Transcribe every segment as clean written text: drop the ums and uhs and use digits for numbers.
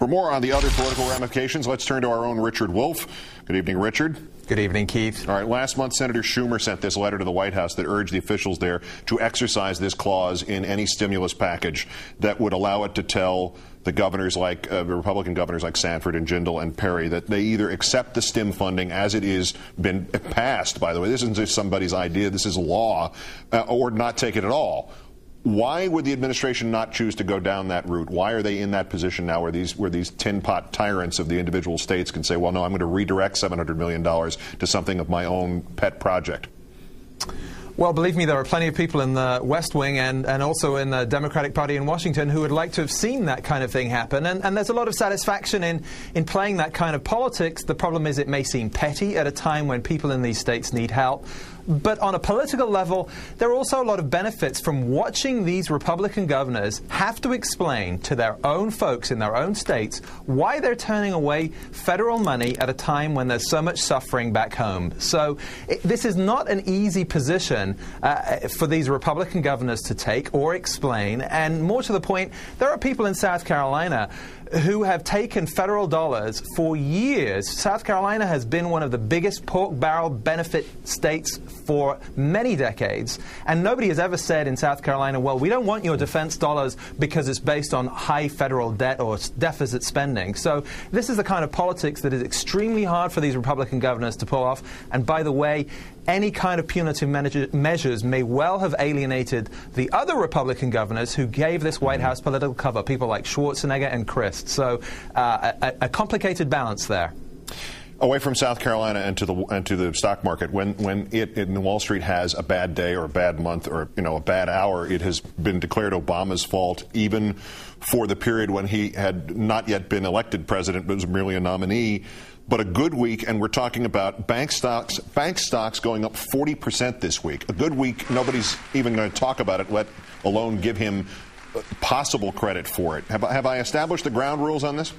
For more on the other political ramifications, let's turn to our own Richard Wolffe. Good evening, Richard. Good evening, Keith. All right, last month, Senator Schumer sent this letter to the White House that urged the officials there to exercise this clause in any stimulus package that would allow it to tell the governors like the Republican governors like Sanford and Jindal and Perry that they either accept the stim funding as it is been passed, by the way, this isn't just somebody's idea, this is law, or not take it at all. Why would the administration not choose to go down that route? Why are they in that position now where these tin pot tyrants of the individual states can say, well, no, I'm going to redirect $700 million to something of my own pet project? Well, believe me, there are plenty of people in the West Wing and also in the Democratic Party in Washington who would like to have seen that kind of thing happen. And there's a lot of satisfaction in playing that kind of politics. The problem is it may seem petty at a time when people in these states need help. But on a political level, there are also a lot of benefits from watching these Republican governors have to explain to their own folks in their own states why they're turning away federal money at a time when there's so much suffering back home. So this is not an easy position for these Republican governors to take or explain. And more to the point, there are people in South Carolina who have taken federal dollars for years. South Carolina has been one of the biggest pork barrel benefit states for many decades, and nobody has ever said in South Carolina, well, we don't want your defense dollars because it's based on high federal debt or deficit spending. So this is the kind of politics that is extremely hard for these Republican governors to pull off. And by the way, any kind of punitive measures may well have alienated the other Republican governors who gave this White House political cover, people like Schwarzenegger and Christ. So a complicated balance there. Away from South Carolina and to the stock market, when Wall Street has a bad day or a bad month or a bad hour, it has been declared Obama's fault, even for the period when he had not yet been elected president but was merely a nominee. But a good week, and we're talking about bank stocks going up 40% this week. A good week, nobody's even going to talk about it, let alone give him possible credit for it. Have I established the ground rules on this?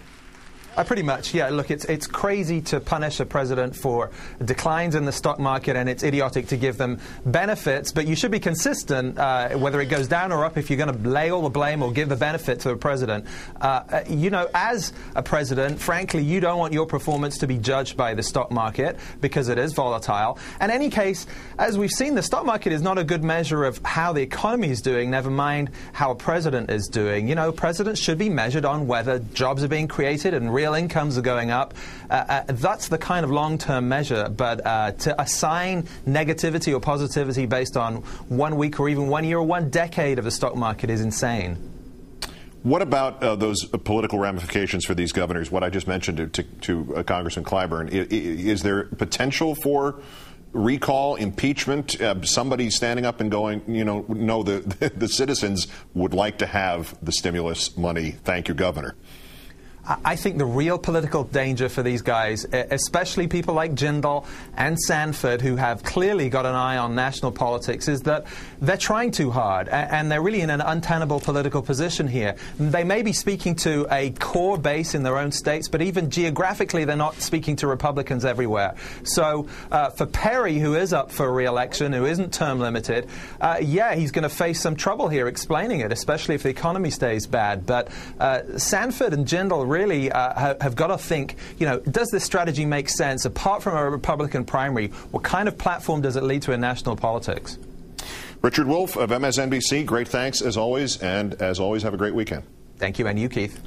Pretty much, yeah. Look, it's crazy to punish a president for declines in the stock market, and it's idiotic to give them benefits, but you should be consistent whether it goes down or up if you're going to lay all the blame or give the benefit to a president. As a president, frankly, you don't want your performance to be judged by the stock market because it is volatile. In any case, as we've seen, the stock market is not a good measure of how the economy is doing, never mind how a president is doing. Presidents should be measured on whether jobs are being created and real incomes are going up. That's the kind of long-term measure, but to assign negativity or positivity based on 1 week or even 1 year or 1 decade of the stock market is insane. What about those political ramifications for these governors, what I just mentioned to Congressman Clyburn? Is there potential for recall, impeachment, somebody standing up and going, no, the citizens would like to have the stimulus money, thank you, Governor? I think the real political danger for these guys, especially people like Jindal and Sanford, who have clearly got an eye on national politics, is that they're trying too hard, and they're really in an untenable political position here. They may be speaking to a core base in their own states, but even geographically they're not speaking to Republicans everywhere. So for Perry, who is up for re-election, who isn't term limited, yeah, he's going to face some trouble here explaining it, especially if the economy stays bad. But Sanford and Jindal really have got to think, does this strategy make sense? Apart from a Republican primary, what kind of platform does it lead to in national politics? Richard Wolffe of MSNBC, great thanks as always, and as always, have a great weekend. Thank you, and you, Keith.